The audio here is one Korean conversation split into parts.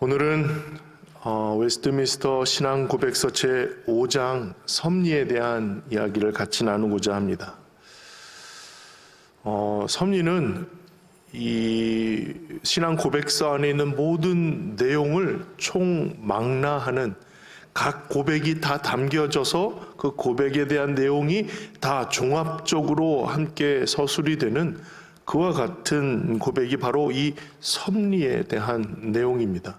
오늘은 웨스트민스터 신앙 고백서 제5장 섭리에 대한 이야기를 같이 나누고자 합니다. 섭리는 이 신앙 고백서 안에 있는 모든 내용을 총망라하는, 각 고백이 다 담겨져서 그 고백에 대한 내용이 다 종합적으로 함께 서술이 되는 그와 같은 고백이 바로 이 섭리에 대한 내용입니다.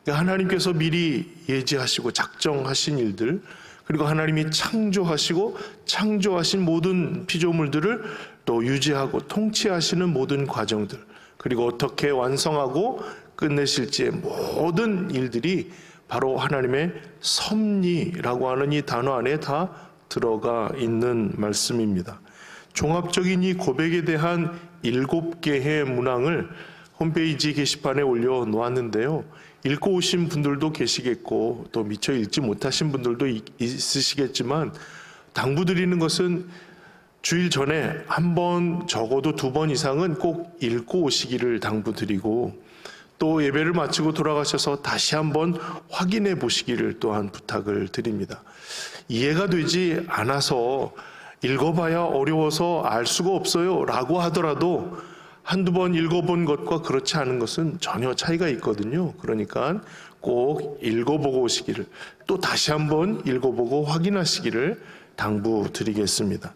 하나님께서 미리 예지하시고 작정하신 일들, 그리고 하나님이 창조하시고 창조하신 모든 피조물들을 또 유지하고 통치하시는 모든 과정들, 그리고 어떻게 완성하고 끝내실지의 모든 일들이 바로 하나님의 섭리라고 하는 이 단어 안에 다 들어가 있는 말씀입니다. 종합적인 이 고백에 대한 7개의 문항을 홈페이지 게시판에 올려놓았는데요. 읽고 오신 분들도 계시겠고 또 미처 읽지 못하신 분들도 있으시겠지만, 당부드리는 것은 주일 전에 한 번, 적어도 2번 이상은 꼭 읽고 오시기를 당부드리고, 또 예배를 마치고 돌아가셔서 다시 한번 확인해 보시기를 또한 부탁을 드립니다. 이해가 되지 않아서 읽어봐야 어려워서 알 수가 없어요 라고 하더라도 한두 번 읽어본 것과 그렇지 않은 것은 전혀 차이가 있거든요. 그러니까 꼭 읽어보고 오시기를, 또 다시 한번 읽어보고 확인하시기를 당부드리겠습니다.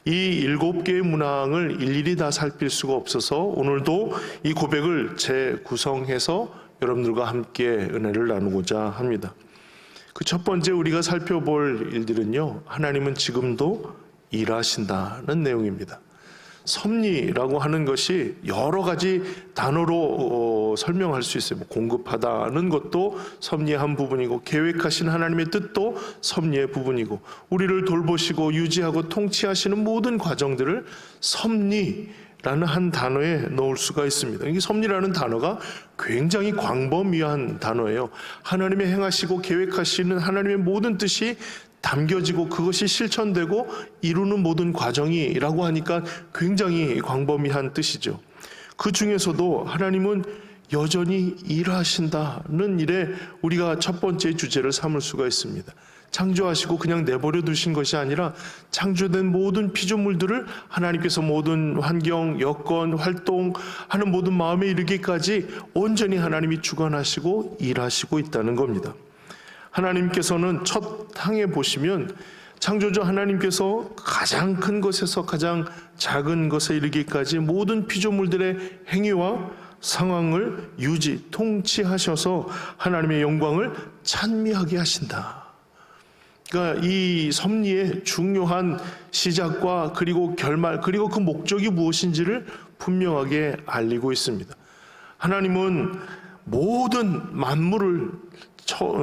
이 7개의 문항을 일일이 다 살필 수가 없어서 오늘도 이 고백을 재구성해서 여러분들과 함께 은혜를 나누고자 합니다. 그 첫 번째 우리가 살펴볼 일들은요, 하나님은 지금도 일하신다는 내용입니다. 섭리라고 하는 것이 여러 가지 단어로 설명할 수 있어요. 공급하다는 것도 섭리의 한 부분이고, 계획하신 하나님의 뜻도 섭리의 부분이고, 우리를 돌보시고 유지하고 통치하시는 모든 과정들을 섭리라는 한 단어에 넣을 수가 있습니다. 이 섭리라는 단어가 굉장히 광범위한 단어예요. 하나님의 행하시고 계획하시는 하나님의 모든 뜻이 담겨지고 그것이 실천되고 이루는 모든 과정이라고 하니까 굉장히 광범위한 뜻이죠. 그 중에서도 하나님은 여전히 일하신다는 일에 우리가 첫 번째 주제를 삼을 수가 있습니다. 창조하시고 그냥 내버려 두신 것이 아니라 창조된 모든 피조물들을 하나님께서 모든 환경, 여건, 활동하는 모든 마음에 이르기까지 온전히 하나님이 주관하시고 일하시고 있다는 겁니다. 하나님께서는 첫 항에 보시면 창조주 하나님께서 가장 큰 것에서 가장 작은 것에 이르기까지 모든 피조물들의 행위와 상황을 유지, 통치하셔서 하나님의 영광을 찬미하게 하신다. 그러니까 이 섭리의 중요한 시작과 그리고 결말, 그리고 그 목적이 무엇인지를 분명하게 알리고 있습니다. 하나님은 모든 만물을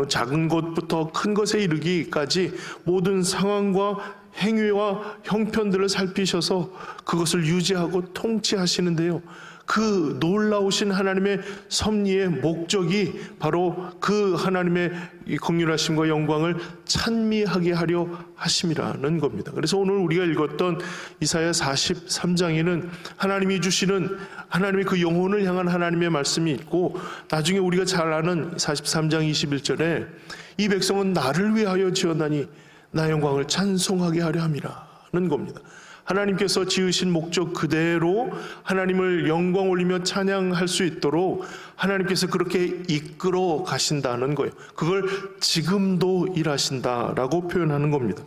작은 것부터 큰 것에 이르기까지 모든 상황과 행위와 형편들을 살피셔서 그것을 유지하고 통치하시는데요, 그 놀라우신 하나님의 섭리의 목적이 바로 그 하나님의 긍휼하심과 영광을 찬미하게 하려 하심이라는 겁니다. 그래서 오늘 우리가 읽었던 이사야 43장에는 하나님이 주시는 하나님의 그 영혼을 향한 하나님의 말씀이 있고, 나중에 우리가 잘 아는 43장 21절에 이 백성은 나를 위하여 지었나니 나 영광을 찬송하게 하려 함이라는 겁니다. 하나님께서 지으신 목적 그대로 하나님을 영광 올리며 찬양할 수 있도록 하나님께서 그렇게 이끌어 가신다는 거예요. 그걸 지금도 일하신다라고 표현하는 겁니다.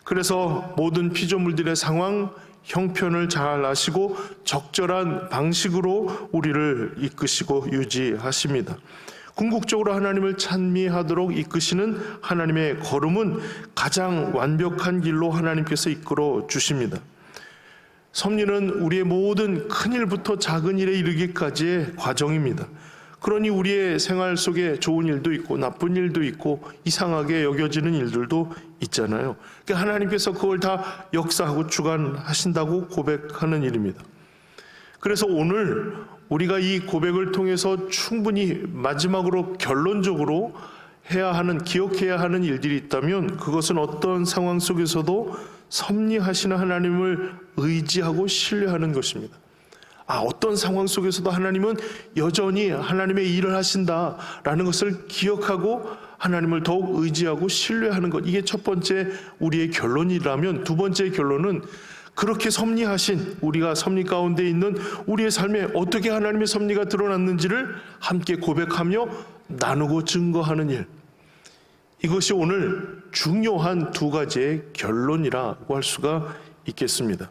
그래서 모든 피조물들의 상황, 형편을 잘 아시고 적절한 방식으로 우리를 이끄시고 유지하십니다. 궁극적으로 하나님을 찬미하도록 이끄시는 하나님의 걸음은 가장 완벽한 길로 하나님께서 이끌어 주십니다. 섭리는 우리의 모든 큰 일부터 작은 일에 이르기까지의 과정입니다. 그러니 우리의 생활 속에 좋은 일도 있고 나쁜 일도 있고 이상하게 여겨지는 일들도 있잖아요. 그러니까 하나님께서 그걸 다 역사하고 주관하신다고 고백하는 일입니다. 그래서 오늘 우리가 이 고백을 통해서 충분히 마지막으로 결론적으로 해야 하는, 기억해야 하는 일들이 있다면 그것은 어떤 상황 속에서도 섭리하시는 하나님을 의지하고 신뢰하는 것입니다. 어떤 상황 속에서도 하나님은 여전히 하나님의 일을 하신다라는 것을 기억하고 하나님을 더욱 의지하고 신뢰하는 것, 이게 첫 번째 우리의 결론이라면, 두 번째 결론은 그렇게 섭리하신, 우리가 섭리 가운데 있는 우리의 삶에 어떻게 하나님의 섭리가 드러났는지를 함께 고백하며 나누고 증거하는 일, 이것이 오늘 중요한 두 가지의 결론이라고 할 수가 있겠습니다.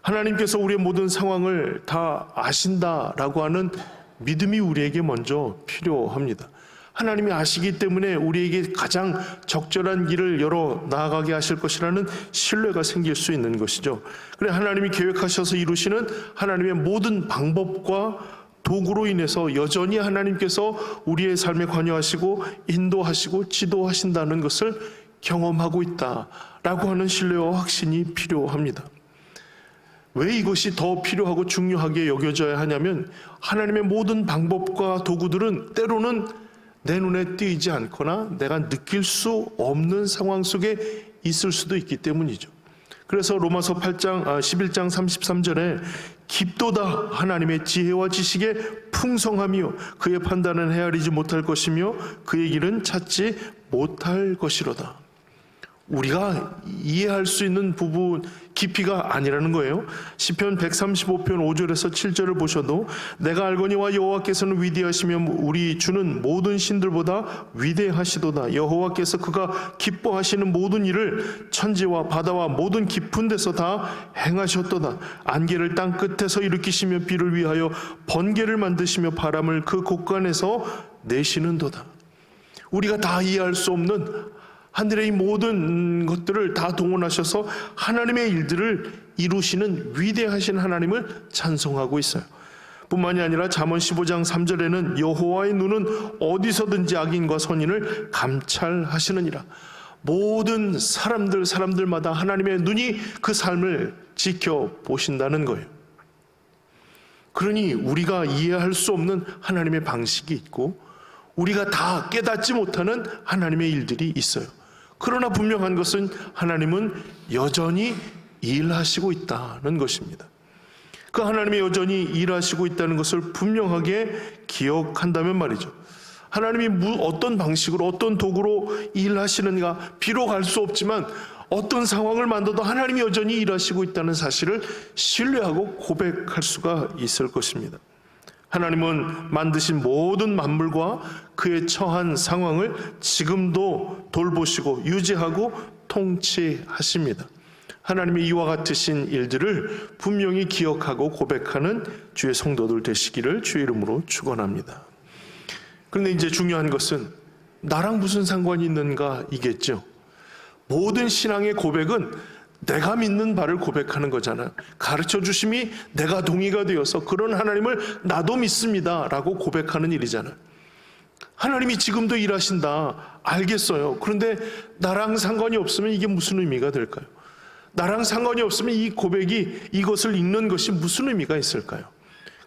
하나님께서 우리의 모든 상황을 다 아신다라고 하는 믿음이 우리에게 먼저 필요합니다. 하나님이 아시기 때문에 우리에게 가장 적절한 길을 열어 나아가게 하실 것이라는 신뢰가 생길 수 있는 것이죠. 그래, 하나님이 계획하셔서 이루시는 하나님의 모든 방법과 도구로 인해서 여전히 하나님께서 우리의 삶에 관여하시고 인도하시고 지도하신다는 것을 경험하고 있다라고 하는 신뢰와 확신이 필요합니다. 왜 이것이 더 필요하고 중요하게 여겨져야 하냐면, 하나님의 모든 방법과 도구들은 때로는 내 눈에 띄지 않거나 내가 느낄 수 없는 상황 속에 있을 수도 있기 때문이죠. 그래서 로마서 11장 33절에 깊도다 하나님의 지혜와 지식의 풍성하며 그의 판단은 헤아리지 못할 것이며 그의 길은 찾지 못할 것이로다. 우리가 이해할 수 있는 부분 깊이가 아니라는 거예요. 시편 135편 5절에서 7절을 보셔도 내가 알거니와 여호와께서는 위대하시며 우리 주는 모든 신들보다 위대하시도다. 여호와께서 그가 기뻐하시는 모든 일을 천지와 바다와 모든 깊은 데서 다 행하셨도다. 안개를 땅 끝에서 일으키시며 비를 위하여 번개를 만드시며 바람을 그 곳간에서 내시는도다. 우리가 다 이해할 수 없는 하늘의 이 모든 것들을 다 동원하셔서 하나님의 일들을 이루시는 위대하신 하나님을 찬송하고 있어요. 뿐만이 아니라 잠언 15장 3절에는 여호와의 눈은 어디서든지 악인과 선인을 감찰하시느니라. 모든 사람들마다 하나님의 눈이 그 삶을 지켜보신다는 거예요. 그러니 우리가 이해할 수 없는 하나님의 방식이 있고 우리가 다 깨닫지 못하는 하나님의 일들이 있어요. 그러나 분명한 것은 하나님은 여전히 일하시고 있다는 것입니다. 그 하나님이 여전히 일하시고 있다는 것을 분명하게 기억한다면 말이죠. 하나님이 어떤 방식으로 어떤 도구로 일하시는가 비록 알 수 없지만 어떤 상황을 만들어도 하나님이 여전히 일하시고 있다는 사실을 신뢰하고 고백할 수가 있을 것입니다. 하나님은 만드신 모든 만물과 그의 처한 상황을 지금도 돌보시고 유지하고 통치하십니다. 하나님의 이와 같으신 일들을 분명히 기억하고 고백하는 주의 성도들 되시기를 주의 이름으로 축원합니다. 그런데 이제 중요한 것은 나랑 무슨 상관이 있는가 이겠죠. 모든 신앙의 고백은 내가 믿는 바를 고백하는 거잖아요. 가르쳐 주심이 내가 동의가 되어서 그런 하나님을 나도 믿습니다 라고 고백하는 일이잖아요. 하나님이 지금도 일하신다 알겠어요. 그런데 나랑 상관이 없으면 이게 무슨 의미가 될까요? 나랑 상관이 없으면 이 고백이, 이것을 읽는 것이 무슨 의미가 있을까요?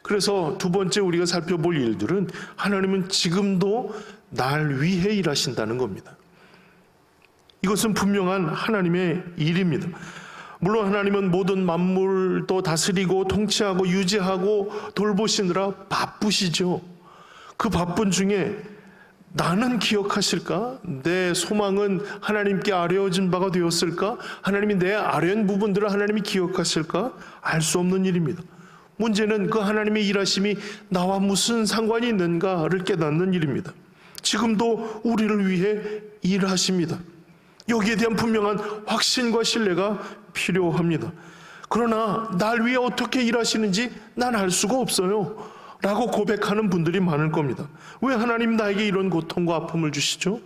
그래서 두 번째 우리가 살펴볼 일들은 하나님은 지금도 날 위해 일하신다는 겁니다. 이것은 분명한 하나님의 일입니다. 물론 하나님은 모든 만물도 다스리고 통치하고 유지하고 돌보시느라 바쁘시죠. 그 바쁜 중에 나는 기억하실까? 내 소망은 하나님께 아뢰어진 바가 되었을까? 하나님이 내 아뢰는 부분들을 하나님이 기억하실까? 알 수 없는 일입니다. 문제는 그 하나님의 일하심이 나와 무슨 상관이 있는가를 깨닫는 일입니다. 지금도 우리를 위해 일하십니다. 여기에 대한 분명한 확신과 신뢰가 필요합니다. 그러나 날 위해 어떻게 일하시는지 난 알 수가 없어요 라고 고백하는 분들이 많을 겁니다. 왜 하나님 나에게 이런 고통과 아픔을 주시죠?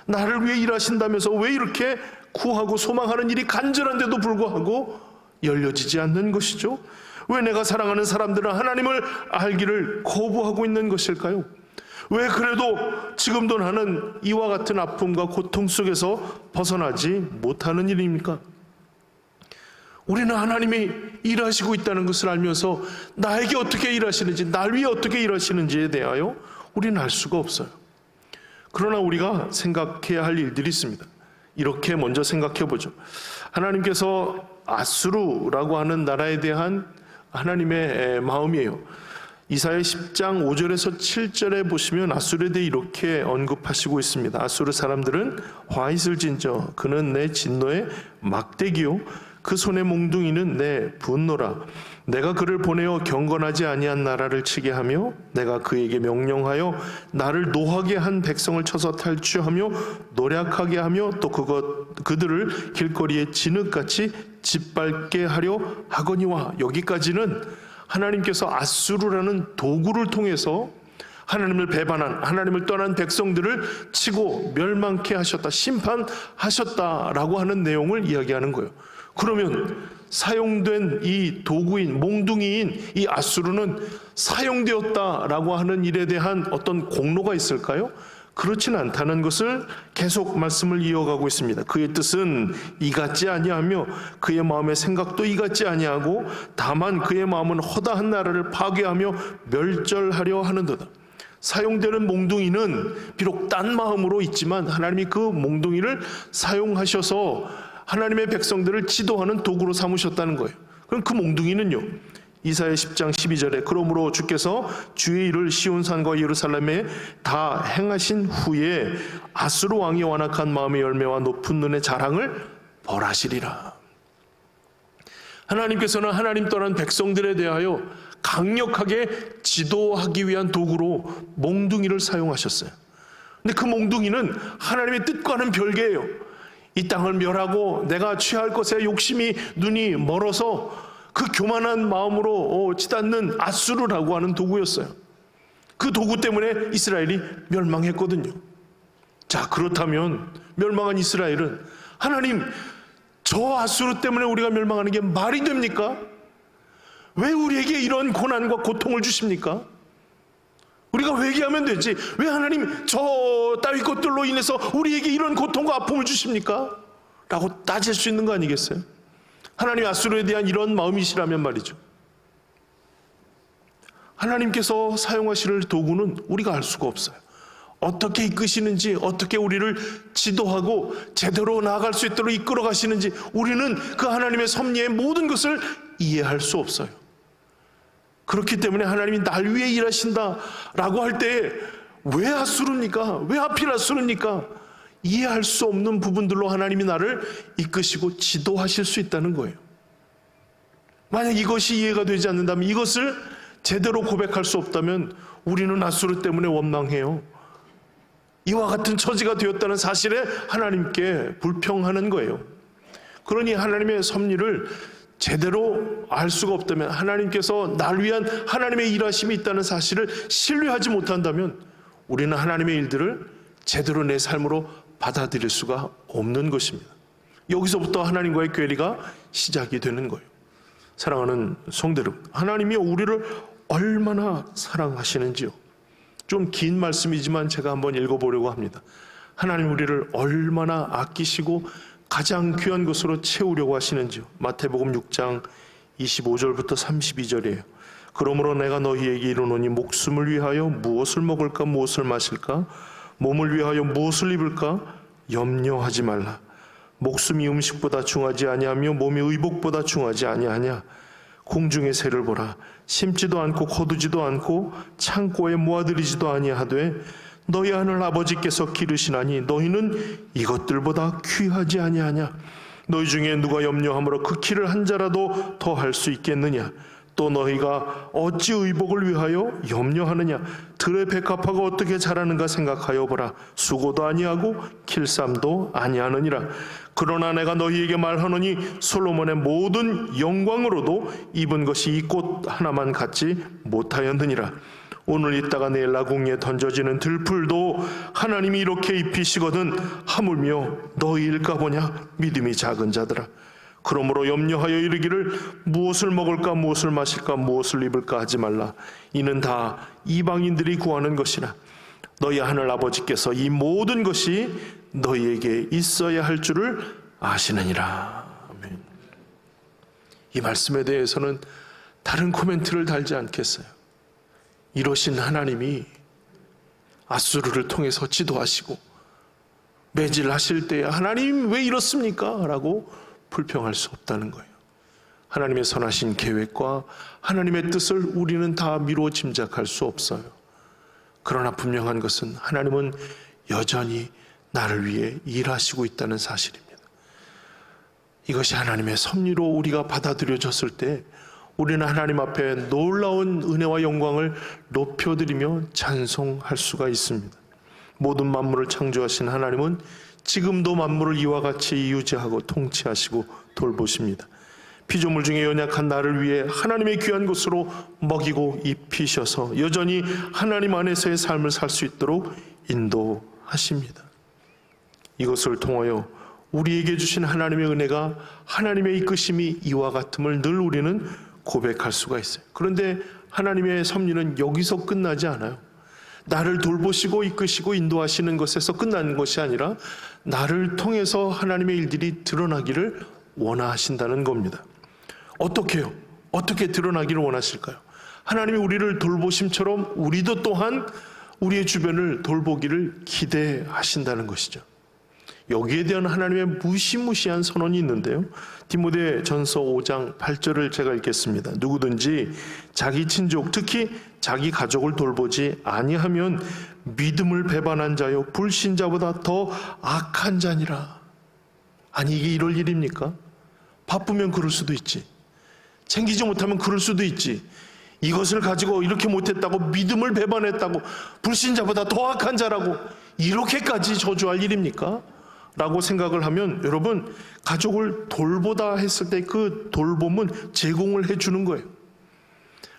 나를 위해 일하신다면서 왜 이렇게 구하고 소망하는 일이 간절한데도 불구하고 열려지지 않는 것이죠? 왜 내가 사랑하는 사람들은 하나님을 알기를 거부하고 있는 것일까요? 왜 그래도 지금도 나는 이와 같은 아픔과 고통 속에서 벗어나지 못하는 일입니까? 우리는 하나님이 일하시고 있다는 것을 알면서 나에게 어떻게 일하시는지, 날 위해 어떻게 일하시는지에 대하여 우리는 알 수가 없어요. 그러나 우리가 생각해야 할 일들이 있습니다. 이렇게 먼저 생각해 보죠. 하나님께서 아수르라고 하는 나라에 대한 하나님의 마음이에요. 이사야 10장 5절에서 7절에 보시면 아수르에 대해 이렇게 언급하시고 있습니다. 아수르 사람들은 화잇을 진저 그는 내 진노의 막대기요 그 손의 몽둥이는 내 분노라. 내가 그를 보내어 경건하지 아니한 나라를 치게 하며 내가 그에게 명령하여 나를 노하게 한 백성을 쳐서 탈취하며 노략하게 하며 또 그들을 길거리에 진흙같이 짓밟게 하려 하거니와. 여기까지는 하나님께서 아수르라는 도구를 통해서 하나님을 배반한, 하나님을 떠난 백성들을 치고 멸망케 하셨다, 심판하셨다라고 하는 내용을 이야기하는 거예요. 그러면 사용된 이 도구인, 몽둥이인 이 아수르는 사용되었다라고 하는 일에 대한 어떤 공로가 있을까요? 그렇지는 않다는 것을 계속 말씀을 이어가고 있습니다. 그의 뜻은 이같지 아니하며 그의 마음의 생각도 이같지 아니하고 다만 그의 마음은 허다한 나라를 파괴하며 멸절하려 하는도다. 사용되는 몽둥이는 비록 딴 마음으로 있지만 하나님이 그 몽둥이를 사용하셔서 하나님의 백성들을 지도하는 도구로 삼으셨다는 거예요. 그럼 그 몽둥이는요, 이사야 10장 12절에 그러므로 주께서 주의 일을 시온산과 예루살렘에 다 행하신 후에 아수르 왕이 완악한 마음의 열매와 높은 눈의 자랑을 벌하시리라. 하나님께서는 하나님 떠난 백성들에 대하여 강력하게 지도하기 위한 도구로 몽둥이를 사용하셨어요. 근데 그 몽둥이는 하나님의 뜻과는 별개예요. 이 땅을 멸하고 내가 취할 것에 욕심이 눈이 멀어서 그 교만한 마음으로 치닫는 아수르라고 하는 도구였어요. 그 도구 때문에 이스라엘이 멸망했거든요. 자, 그렇다면 멸망한 이스라엘은 하나님, 저 아수르 때문에 우리가 멸망하는 게 말이 됩니까? 왜 우리에게 이런 고난과 고통을 주십니까? 우리가 회개하면 되지 왜 하나님 저 따위 것들로 인해서 우리에게 이런 고통과 아픔을 주십니까? 라고 따질 수 있는 거 아니겠어요? 하나님 아수르에 대한 이런 마음이시라면 말이죠. 하나님께서 사용하실 도구는 우리가 알 수가 없어요. 어떻게 이끄시는지, 어떻게 우리를 지도하고 제대로 나아갈 수 있도록 이끌어 가시는지 우리는 그 하나님의 섭리의 모든 것을 이해할 수 없어요. 그렇기 때문에 하나님이 날 위해 일하신다라고 할 때 왜 아수르입니까? 왜 하필 아수르입니까? 이해할 수 없는 부분들로 하나님이 나를 이끄시고 지도하실 수 있다는 거예요. 만약 이것이 이해가 되지 않는다면, 이것을 제대로 고백할 수 없다면 우리는 아수르 때문에 원망해요. 이와 같은 처지가 되었다는 사실에 하나님께 불평하는 거예요. 그러니 하나님의 섭리를 제대로 알 수가 없다면, 하나님께서 날 위한 하나님의 일하심이 있다는 사실을 신뢰하지 못한다면 우리는 하나님의 일들을 제대로 내 삶으로 받아들일 수가 없는 것입니다. 여기서부터 하나님과의 괴리가 시작이 되는 거예요. 사랑하는 성도 여러분, 하나님이 우리를 얼마나 사랑하시는지요. 좀 긴 말씀이지만 제가 한번 읽어보려고 합니다. 하나님 우리를 얼마나 아끼시고 가장 귀한 것으로 채우려고 하시는지요. 마태복음 6장 25절부터 32절이에요. 그러므로 내가 너희에게 이르노니 목숨을 위하여 무엇을 먹을까 무엇을 마실까 몸을 위하여 무엇을 입을까 염려하지 말라. 목숨이 음식보다 중하지 아니하며 몸이 의복보다 중하지 아니하냐. 공중의 새를 보라. 심지도 않고 거두지도 않고 창고에 모아들이지도 아니하되 너희 하늘 아버지께서 기르시나니 너희는 이것들보다 귀하지 아니하냐. 너희 중에 누가 염려함으로 그 키를 한 자라도 더 할 수 있겠느냐. 또 너희가 어찌 의복을 위하여 염려하느냐. 들의 백합화가 어떻게 자라는가 생각하여 보라. 수고도 아니하고 길쌈도 아니하느니라. 그러나 내가 너희에게 말하노니 솔로몬의 모든 영광으로도 입은 것이 이 꽃 하나만 같지 못하였느니라. 오늘 있다가 내일 라궁리에 던져지는 들풀도 하나님이 이렇게 입히시거든 하물며 너희일까 보냐. 믿음이 작은 자들아. 그러므로 염려하여 이르기를 무엇을 먹을까 무엇을 마실까 무엇을 입을까 하지 말라. 이는 다 이방인들이 구하는 것이라. 너희 하늘 아버지께서 이 모든 것이 너희에게 있어야 할 줄을 아시느니라. 아멘. 이 말씀에 대해서는 다른 코멘트를 달지 않겠어요. 이러신 하나님이 아수르를 통해서 지도하시고 매질하실 때 하나님 왜 이렇습니까? 라고 불평할 수 없다는 거예요. 하나님의 선하신 계획과 하나님의 뜻을 우리는 다 미루어 짐작할 수 없어요. 그러나 분명한 것은 하나님은 여전히 나를 위해 일하시고 있다는 사실입니다. 이것이 하나님의 섭리로 우리가 받아들여졌을 때 우리는 하나님 앞에 놀라운 은혜와 영광을 높여드리며 찬송할 수가 있습니다. 모든 만물을 창조하신 하나님은 지금도 만물을 이와 같이 유지하고 통치하시고 돌보십니다. 피조물 중에 연약한 나를 위해 하나님의 귀한 것으로 먹이고 입히셔서 여전히 하나님 안에서의 삶을 살 수 있도록 인도하십니다. 이것을 통하여 우리에게 주신 하나님의 은혜가 하나님의 이끄심이 이와 같음을 늘 우리는 고백할 수가 있어요. 그런데 하나님의 섭리는 여기서 끝나지 않아요. 나를 돌보시고 이끄시고 인도하시는 것에서 끝나는 것이 아니라 나를 통해서 하나님의 일들이 드러나기를 원하신다는 겁니다. 어떻게요? 어떻게 드러나기를 원하실까요? 하나님이 우리를 돌보심처럼 우리도 또한 우리의 주변을 돌보기를 기대하신다는 것이죠. 여기에 대한 하나님의 무시무시한 선언이 있는데요. 디모데전서 5장 8절을 제가 읽겠습니다. 누구든지 자기 친족, 특히 자기 가족을 돌보지 아니하면 믿음을 배반한 자요 불신자보다 더 악한 자니라. 아니, 이게 이럴 일입니까? 바쁘면 그럴 수도 있지. 챙기지 못하면 그럴 수도 있지. 이것을 가지고 이렇게 못했다고, 믿음을 배반했다고, 불신자보다 더 악한 자라고, 이렇게까지 저주할 일입니까? 라고 생각을 하면 여러분, 가족을 돌보다 했을 때 그 돌봄은 제공을 해주는 거예요.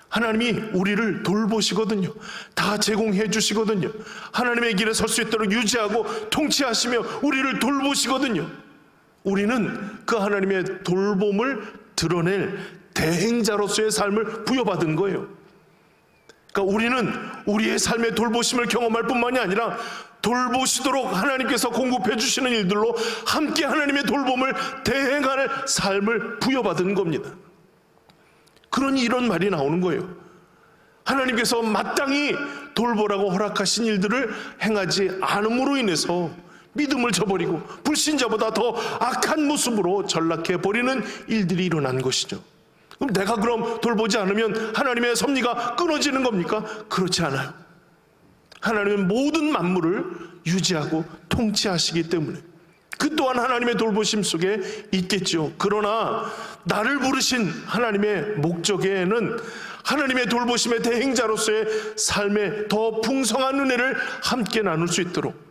하나님이 우리를 돌보시거든요. 다 제공해 주시거든요. 하나님의 길에 설 수 있도록 유지하고 통치하시며 우리를 돌보시거든요. 우리는 그 하나님의 돌봄을 드러낼 대행자로서의 삶을 부여받은 거예요. 그러니까 우리는 우리의 삶의 돌보심을 경험할 뿐만이 아니라 돌보시도록 하나님께서 공급해 주시는 일들로 함께 하나님의 돌봄을 대행할 삶을 부여받은 겁니다. 그러니 이런 말이 나오는 거예요. 하나님께서 마땅히 돌보라고 허락하신 일들을 행하지 않음으로 인해서 믿음을 저버리고 불신자보다 더 악한 모습으로 전락해버리는 일들이 일어난 것이죠. 그럼 내가 그럼 돌보지 않으면 하나님의 섭리가 끊어지는 겁니까? 그렇지 않아요. 하나님은 모든 만물을 유지하고 통치하시기 때문에 그 또한 하나님의 돌보심 속에 있겠죠. 그러나 나를 부르신 하나님의 목적에는 하나님의 돌보심의 대행자로서의 삶에 더 풍성한 은혜를 함께 나눌 수 있도록,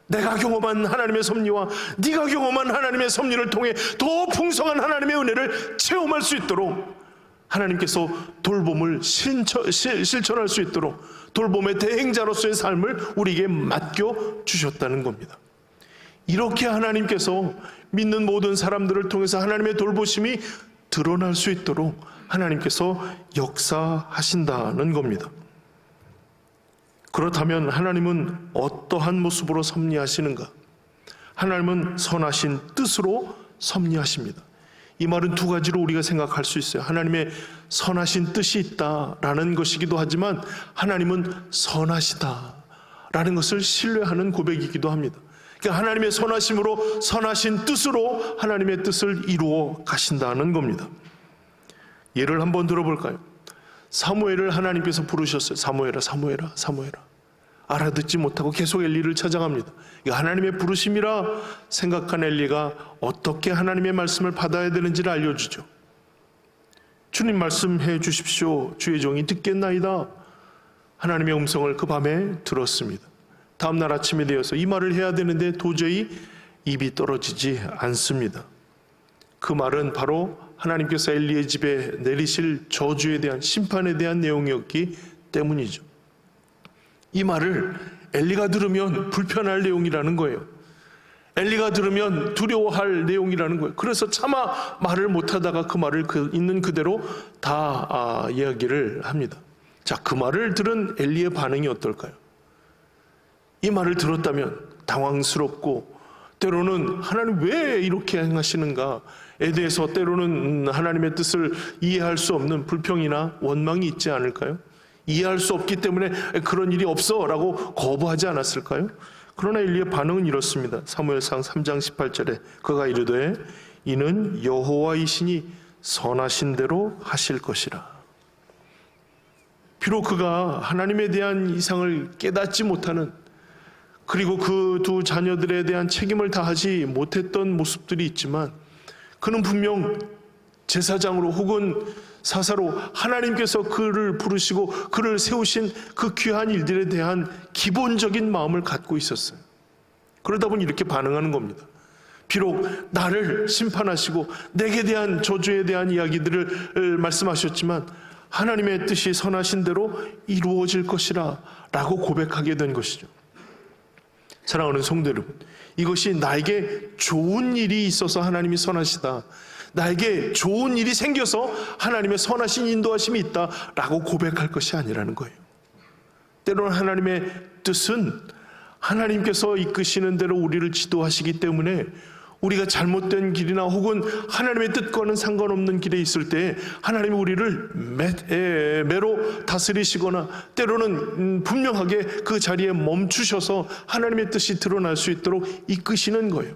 내가 경험한 하나님의 섭리와 네가 경험한 하나님의 섭리를 통해 더 풍성한 하나님의 은혜를 체험할 수 있도록 하나님께서 돌봄을 실천할 수 있도록 돌봄의 대행자로서의 삶을 우리에게 맡겨 주셨다는 겁니다. 이렇게 하나님께서 믿는 모든 사람들을 통해서 하나님의 돌보심이 드러날 수 있도록 하나님께서 역사하신다는 겁니다. 그렇다면 하나님은 어떠한 모습으로 섭리하시는가? 하나님은 선하신 뜻으로 섭리하십니다. 이 말은 두 가지로 우리가 생각할 수 있어요. 하나님의 선하신 뜻이 있다라는 것이기도 하지만 하나님은 선하시다라는 것을 신뢰하는 고백이기도 합니다. 그러니까 하나님의 선하심으로, 선하신 뜻으로 하나님의 뜻을 이루어 가신다는 겁니다. 예를 한번 들어볼까요? 사무엘을 하나님께서 부르셨어요. 사무엘아, 사무엘아, 사무엘아. 알아듣지 못하고 계속 엘리를 찾아갑니다. 이거 하나님의 부르심이라 생각한 엘리가 어떻게 하나님의 말씀을 받아야 되는지를 알려주죠. 주님 말씀해 주십시오. 주의 종이 듣겠나이다. 하나님의 음성을 그 밤에 들었습니다. 다음 날 아침이 되어서 이 말을 해야 되는데 도저히 입이 떨어지지 않습니다. 그 말은 바로 하나님께서 엘리의 집에 내리실 저주에 대한, 심판에 대한 내용이었기 때문이죠. 이 말을 엘리가 들으면 불편할 내용이라는 거예요. 엘리가 들으면 두려워할 내용이라는 거예요. 그래서 차마 말을 못하다가 그 말을 있는 그대로 다 이야기를 합니다. 자, 그 말을 들은 엘리의 반응이 어떨까요? 이 말을 들었다면 당황스럽고, 때로는 하나님 왜 이렇게 행하시는가에 대해서 때로는 하나님의 뜻을 이해할 수 없는 불평이나 원망이 있지 않을까요? 이해할 수 없기 때문에 그런 일이 없어 라고 거부하지 않았을까요? 그러나 엘리의 반응은 이렇습니다. 사무엘상 3장 18절에 그가 이르되 이는 여호와이시니 선하신 대로 하실 것이라. 비록 그가 하나님에 대한 이상을 깨닫지 못하는, 그리고 그 두 자녀들에 대한 책임을 다하지 못했던 모습들이 있지만, 그는 분명 제사장으로 혹은 사사로 하나님께서 그를 부르시고 그를 세우신 그 귀한 일들에 대한 기본적인 마음을 갖고 있었어요. 그러다 보니 이렇게 반응하는 겁니다. 비록 나를 심판하시고 내게 대한 저주에 대한 이야기들을 말씀하셨지만 하나님의 뜻이 선하신 대로 이루어질 것이라 라고 고백하게 된 것이죠. 사랑하는 성도 여러분, 이것이 나에게 좋은 일이 있어서 하나님이 선하시다, 나에게 좋은 일이 생겨서 하나님의 선하신 인도하심이 있다라고 고백할 것이 아니라는 거예요. 때로는 하나님의 뜻은 하나님께서 이끄시는 대로 우리를 지도하시기 때문에 우리가 잘못된 길이나 혹은 하나님의 뜻과는 상관없는 길에 있을 때 하나님이 우리를 매로 다스리시거나 때로는 분명하게 그 자리에 멈추셔서 하나님의 뜻이 드러날 수 있도록 이끄시는 거예요.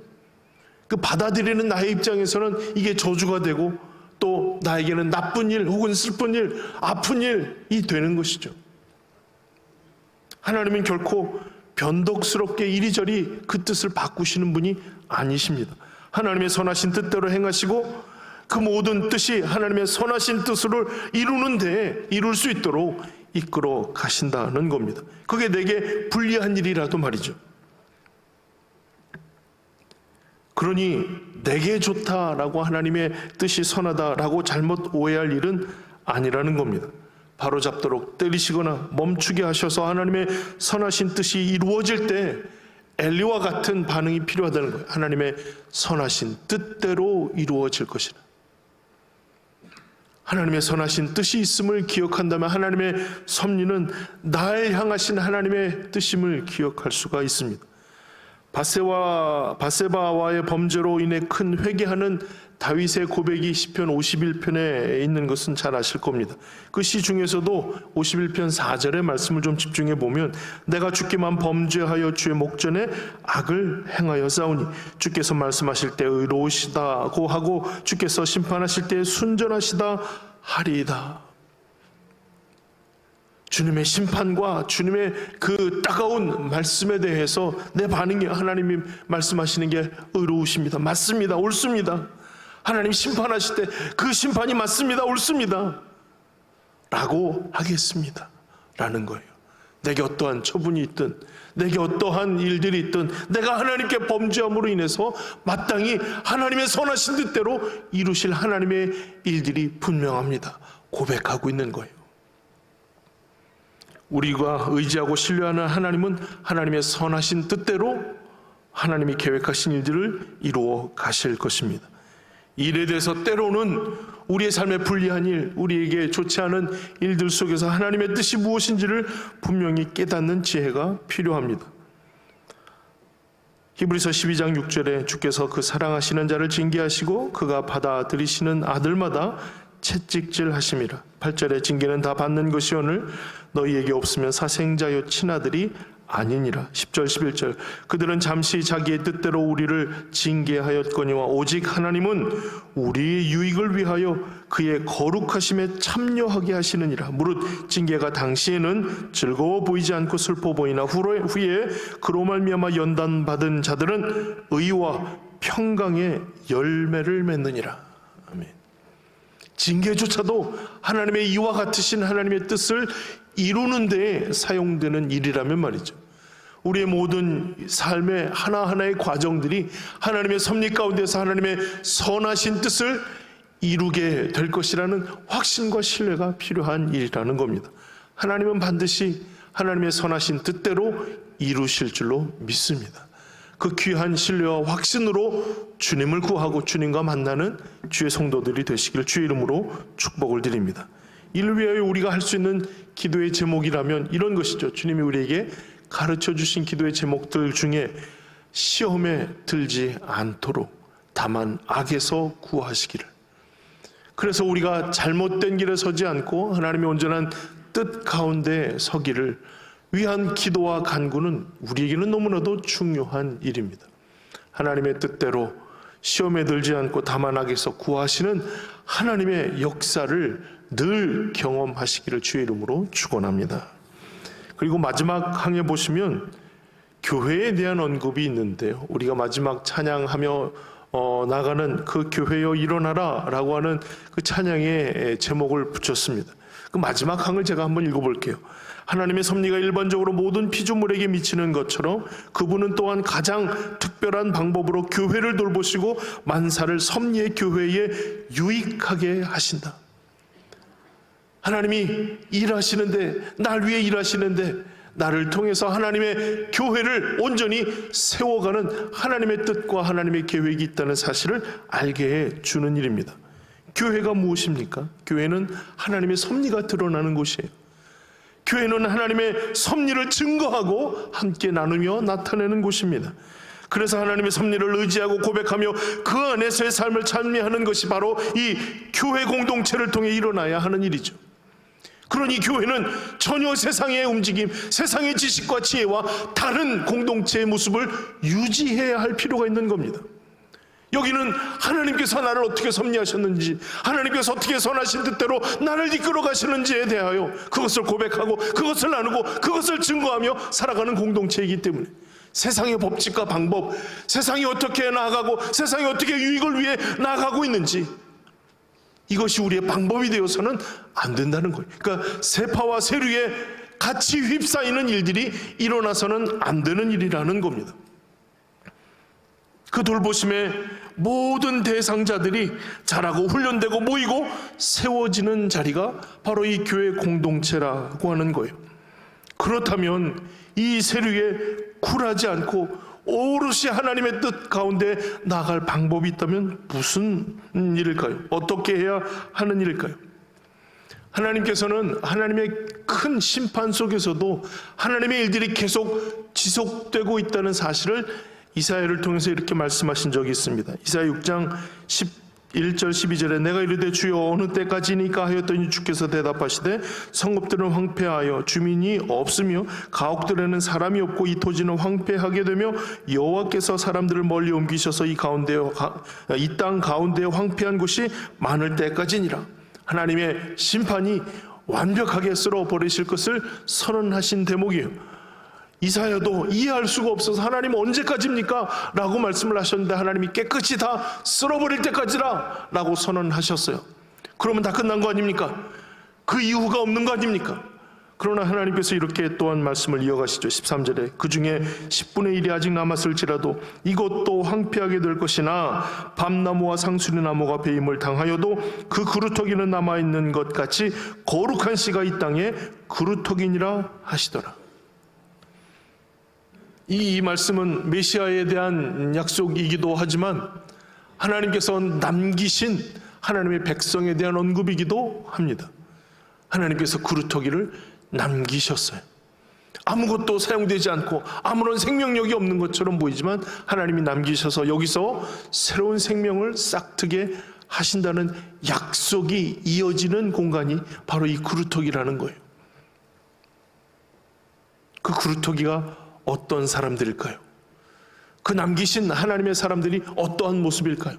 그 받아들이는 나의 입장에서는 이게 저주가 되고 또 나에게는 나쁜 일 혹은 슬픈 일, 아픈 일이 되는 것이죠. 하나님은 결코 변덕스럽게 이리저리 그 뜻을 바꾸시는 분이 아니십니다. 하나님의 선하신 뜻대로 행하시고 그 모든 뜻이 하나님의 선하신 뜻을 이루는 데에 이룰 수 있도록 이끌어 가신다는 겁니다. 그게 내게 불리한 일이라도 말이죠. 그러니 내게 좋다라고 하나님의 뜻이 선하다라고 잘못 오해할 일은 아니라는 겁니다. 바로잡도록 때리시거나 멈추게 하셔서 하나님의 선하신 뜻이 이루어질 때 엘리와 같은 반응이 필요하다는 거예요. 하나님의 선하신 뜻대로 이루어질 것이라. 하나님의 선하신 뜻이 있음을 기억한다면 하나님의 섭리는 날 향하신 하나님의 뜻임을 기억할 수가 있습니다. 바세바와의 범죄로 인해 큰 회개하는 다윗의 고백이 시편 51편에 있는 것은 잘 아실 겁니다. 그 시 중에서도 51편 4절의 말씀을 좀 집중해 보면, 내가 주께만 범죄하여 주의 목전에 악을 행하여 싸우니 주께서 말씀하실 때 의로우시다고 하고 주께서 심판하실 때 순전하시다 하리이다. 주님의 심판과 주님의 그 따가운 말씀에 대해서 내 반응이 하나님이 말씀하시는 게 의로우십니다, 맞습니다, 옳습니다, 하나님 심판하실 때 그 심판이 맞습니다, 옳습니다 라고 하겠습니다 라는 거예요. 내게 어떠한 처분이 있든 내게 어떠한 일들이 있든 내가 하나님께 범죄함으로 인해서 마땅히 하나님의 선하신 뜻대로 이루실 하나님의 일들이 분명합니다. 고백하고 있는 거예요. 우리가 의지하고 신뢰하는 하나님은 하나님의 선하신 뜻대로 하나님이 계획하신 일들을 이루어 가실 것입니다. 일에 대해서 때로는 우리의 삶에 불리한 일, 우리에게 좋지 않은 일들 속에서 하나님의 뜻이 무엇인지를 분명히 깨닫는 지혜가 필요합니다. 히브리서 12장 6절에 주께서 그 사랑하시는 자를 징계하시고 그가 받아들이시는 아들마다 채찍질 하심이라. 8절에 징계는 다 받는 것이오늘 너희에게 없으면 사생자여 친아들이 아니니라. 10절 11절 그들은 잠시 자기의 뜻대로 우리를 징계하였거니와 오직 하나님은 우리의 유익을 위하여 그의 거룩하심에 참여하게 하시느니라. 무릇 징계가 당시에는 즐거워 보이지 않고 슬퍼 보이나 후에 그로 말미암아 연단받은 자들은 의와 평강의 열매를 맺느니라. 아멘. 징계조차도 하나님의 이와 같으신 하나님의 뜻을 이루는 데에 사용되는 일이라면 말이죠. 우리의 모든 삶의 하나하나의 과정들이 하나님의 섭리 가운데서 하나님의 선하신 뜻을 이루게 될 것이라는 확신과 신뢰가 필요한 일이라는 겁니다. 하나님은 반드시 하나님의 선하신 뜻대로 이루실 줄로 믿습니다. 그 귀한 신뢰와 확신으로 주님을 구하고 주님과 만나는 주의 성도들이 되시길 주의 이름으로 축복을 드립니다. 이를 위하여 우리가 할 수 있는 기도의 제목이라면 이런 것이죠. 주님이 우리에게 가르쳐 주신 기도의 제목들 중에 시험에 들지 않도록 다만 악에서 구하시기를. 그래서 우리가 잘못된 길에 서지 않고 하나님의 온전한 뜻 가운데 서기를 위한 기도와 간구는 우리에게는 너무나도 중요한 일입니다. 하나님의 뜻대로 시험에 들지 않고 다만 악에서 구하시는 하나님의 역사를 늘 경험하시기를 주의 이름으로 축원합니다. 그리고 마지막 항에 보시면 교회에 대한 언급이 있는데요, 우리가 마지막 찬양하며 나가는 그 교회여 일어나라 라고 하는 그 찬양의 제목을 붙였습니다. 그 마지막 항을 제가 한번 읽어볼게요. 하나님의 섭리가 일반적으로 모든 피조물에게 미치는 것처럼 그분은 또한 가장 특별한 방법으로 교회를 돌보시고 만사를 섭리의 교회에 유익하게 하신다. 하나님이 일하시는데, 날 위해 일하시는데, 나를 통해서 하나님의 교회를 온전히 세워가는 하나님의 뜻과 하나님의 계획이 있다는 사실을 알게 해주는 일입니다. 교회가 무엇입니까? 교회는 하나님의 섭리가 드러나는 곳이에요. 교회는 하나님의 섭리를 증거하고 함께 나누며 나타내는 곳입니다. 그래서 하나님의 섭리를 의지하고 고백하며 그 안에서의 삶을 찬미하는 것이 바로 이 교회 공동체를 통해 일어나야 하는 일이죠. 그러니 교회는 전혀 세상의 움직임, 세상의 지식과 지혜와 다른 공동체의 모습을 유지해야 할 필요가 있는 겁니다. 여기는 하나님께서 나를 어떻게 섭리하셨는지, 하나님께서 어떻게 선하신 뜻대로 나를 이끌어 가시는지에 대하여 그것을 고백하고 그것을 나누고 그것을 증거하며 살아가는 공동체이기 때문에 세상의 법칙과 방법, 세상이 어떻게 나아가고 세상이 어떻게 유익을 위해 나아가고 있는지, 이것이 우리의 방법이 되어서는 안 된다는 거예요. 그러니까 세파와 세류에 같이 휩싸이는 일들이 일어나서는 안 되는 일이라는 겁니다. 그 돌보심의 모든 대상자들이 자라고 훈련되고 모이고 세워지는 자리가 바로 이 교회 공동체라고 하는 거예요. 그렇다면 이 세류에 굴하지 않고 오롯이 하나님의 뜻 가운데 나아갈 방법이 있다면 무슨 일일까요? 어떻게 해야 하는 일일까요? 하나님께서는 하나님의 큰 심판 속에서도 하나님의 일들이 계속 지속되고 있다는 사실을 이사야를 통해서 이렇게 말씀하신 적이 있습니다. 이사야 6장 11절 12절에 내가 이르되 주여 어느 때까지니까 하였더니 주께서 대답하시되 성읍들은 황폐하여 주민이 없으며 가옥들에는 사람이 없고 이 토지는 황폐하게 되며 여호와께서 사람들을 멀리 옮기셔서 이 땅 가운데에 황폐한 곳이 많을 때까지니라. 하나님의 심판이 완벽하게 쓸어버리실 것을 선언하신 대목이에요. 이사야도 이해할 수가 없어서 하나님 언제까지입니까? 라고 말씀을 하셨는데 하나님이 깨끗이 다 쓸어버릴 때까지라 라고 선언하셨어요. 그러면 다 끝난 거 아닙니까? 그 이유가 없는 거 아닙니까? 그러나 하나님께서 이렇게 또한 말씀을 이어가시죠. 13절에 그 중에 10분의 1이 아직 남았을지라도 이것도 황폐하게 될 것이나 밤나무와 상수리나무가 배임을 당하여도 그 그루터기는 남아있는 것 같이 거룩한 씨가 이 땅에 그루터기니라 하시더라. 이 말씀은 메시아에 대한 약속이기도 하지만 하나님께서 남기신 하나님의 백성에 대한 언급이기도 합니다. 하나님께서 그루터기를 남기셨어요. 아무것도 사용되지 않고 아무런 생명력이 없는 것처럼 보이지만 하나님이 남기셔서 여기서 새로운 생명을 싹트게 하신다는 약속이 이어지는 공간이 바로 이 그루터기라는 거예요. 그 그루터기가 어떤 사람들일까요? 그 남기신 하나님의 사람들이 어떠한 모습일까요?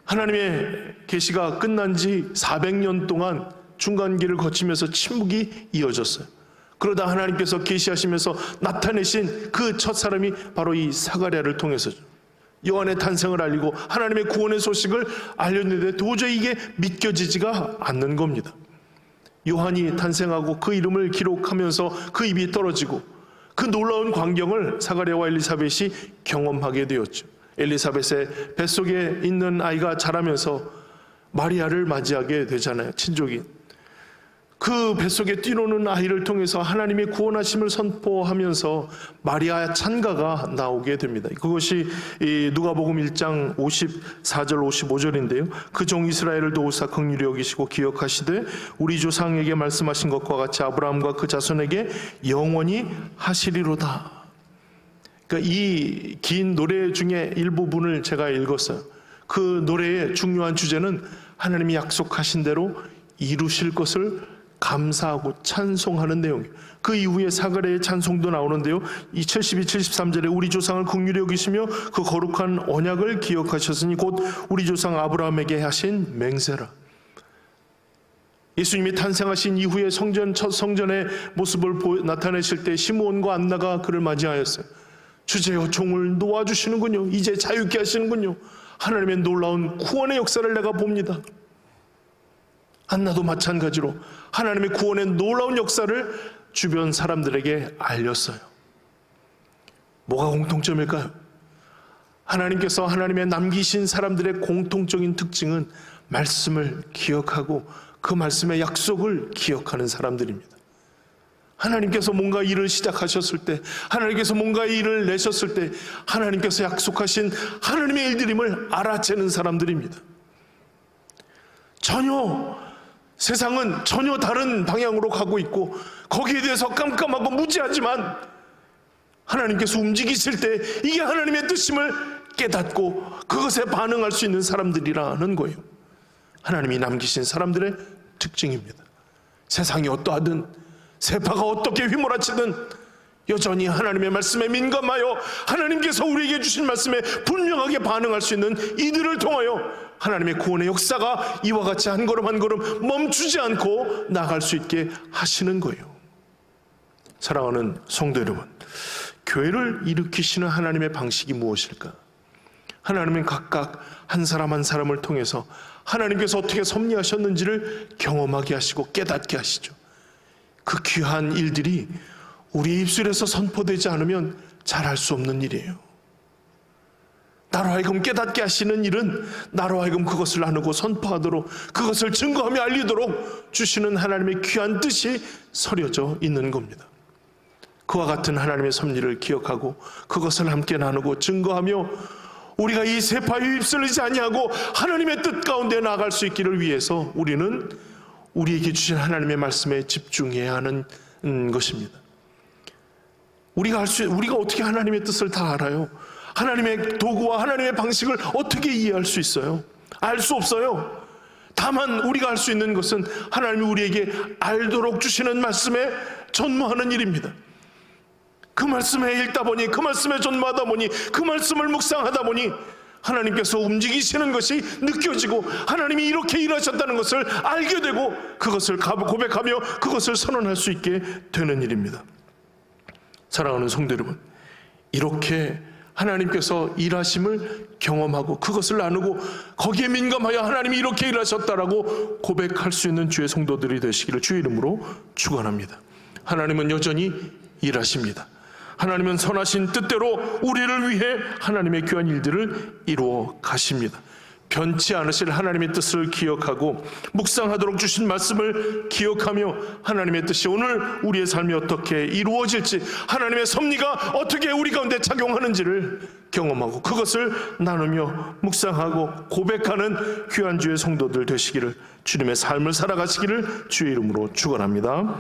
하나님의 계시가 끝난 지 400년 동안 중간기를 거치면서 침묵이 이어졌어요. 그러다 하나님께서 계시하시면서 나타내신 그 첫 사람이 바로 이 사가랴를 통해서죠. 요한의 탄생을 알리고 하나님의 구원의 소식을 알렸는데 도저히 이게 믿겨지지가 않는 겁니다. 요한이 탄생하고 그 이름을 기록하면서 그 입이 떨어지고 그 놀라운 광경을 사가랴와 엘리사벳이 경험하게 되었죠. 엘리사벳의 뱃속에 있는 아이가 자라면서 마리아를 맞이하게 되잖아요. 친족이. 그 뱃속에 뛰노는 아이를 통해서 하나님의 구원하심을 선포하면서 마리아 찬가가 나오게 됩니다. 그것이 누가복음 1장 54절 55절인데요. 그 종 이스라엘을 도우사 긍휼히 여기시고 기억하시되 우리 조상에게 말씀하신 것과 같이 아브라함과 그 자손에게 영원히 하시리로다. 그러니까 이 긴 노래 중에 일부분을 제가 읽었어요. 그 노래의 중요한 주제는 하나님이 약속하신 대로 이루실 것을 감사하고 찬송하는 내용이에요. 그 이후에 사가랴의 찬송도 나오는데요. 이 72, 73절에 우리 조상을 긍휼히 여기시며 그 거룩한 언약을 기억하셨으니 곧 우리 조상 아브라함에게 하신 맹세라. 예수님이 탄생하신 이후에 첫 성전의 모습을 나타내실 때 시므온과 안나가 그를 맞이하였어요. 주제여 종을 놓아주시는군요. 이제 자유케 하시는군요. 하나님의 놀라운 구원의 역사를 내가 봅니다. 안나도 마찬가지로 하나님의 구원의 놀라운 역사를 주변 사람들에게 알렸어요. 뭐가 공통점일까요? 하나님께서 하나님의 남기신 사람들의 공통적인 특징은 말씀을 기억하고 그 말씀의 약속을 기억하는 사람들입니다. 하나님께서 뭔가 일을 시작하셨을 때, 하나님께서 뭔가 일을 내셨을 때 하나님께서 약속하신 하나님의 일들임을 알아채는 사람들입니다. 세상은 전혀 다른 방향으로 가고 있고 거기에 대해서 깜깜하고 무지하지만 하나님께서 움직이실 때 이게 하나님의 뜻임을 깨닫고 그것에 반응할 수 있는 사람들이라는 거예요. 하나님이 남기신 사람들의 특징입니다. 세상이 어떠하든 세파가 어떻게 휘몰아치든 여전히 하나님의 말씀에 민감하여 하나님께서 우리에게 주신 말씀에 분명하게 반응할 수 있는 이들을 통하여 하나님의 구원의 역사가 이와 같이 한 걸음 한 걸음 멈추지 않고 나아갈 수 있게 하시는 거예요. 사랑하는 성도 여러분, 교회를 일으키시는 하나님의 방식이 무엇일까? 하나님은 각각 한 사람 한 사람을 통해서 하나님께서 어떻게 섭리하셨는지를 경험하게 하시고 깨닫게 하시죠. 그 귀한 일들이 우리 입술에서 선포되지 않으면 잘할 수 없는 일이에요. 나로 하여금 깨닫게 하시는 일은 나로 하여금 그것을 나누고 선포하도록, 그것을 증거하며 알리도록 주시는 하나님의 귀한 뜻이 서려져 있는 겁니다. 그와 같은 하나님의 섭리를 기억하고 그것을 함께 나누고 증거하며 우리가 이 세파의 입술이지 아니하고 하나님의 뜻 가운데 나아갈 수 있기를 위해서 우리는 우리에게 주신 하나님의 말씀에 집중해야 하는 것입니다. 우리가 어떻게 하나님의 뜻을 다 알아요? 하나님의 도구와 하나님의 방식을 어떻게 이해할 수 있어요? 알 수 없어요. 다만 우리가 할 수 있는 것은 하나님이 우리에게 알도록 주시는 말씀에 전무하는 일입니다. 그 말씀에 읽다 보니, 그 말씀에 전무하다 보니, 그 말씀을 묵상하다 보니 하나님께서 움직이시는 것이 느껴지고 하나님이 이렇게 일하셨다는 것을 알게 되고 그것을 고백하며 그것을 선언할 수 있게 되는 일입니다. 사랑하는 성도 여러분, 이렇게 하나님께서 일하심을 경험하고 그것을 나누고 거기에 민감하여 하나님이 이렇게 일하셨다라고 고백할 수 있는 주의 성도들이 되시기를 주의 이름으로 축원합니다. 하나님은 여전히 일하십니다. 하나님은 선하신 뜻대로 우리를 위해 하나님의 귀한 일들을 이루어 가십니다. 변치 않으실 하나님의 뜻을 기억하고 묵상하도록 주신 말씀을 기억하며 하나님의 뜻이 오늘 우리의 삶이 어떻게 이루어질지, 하나님의 섭리가 어떻게 우리 가운데 작용하는지를 경험하고 그것을 나누며 묵상하고 고백하는 귀한 주의 성도들 되시기를, 주님의 삶을 살아가시기를 주의 이름으로 축원합니다.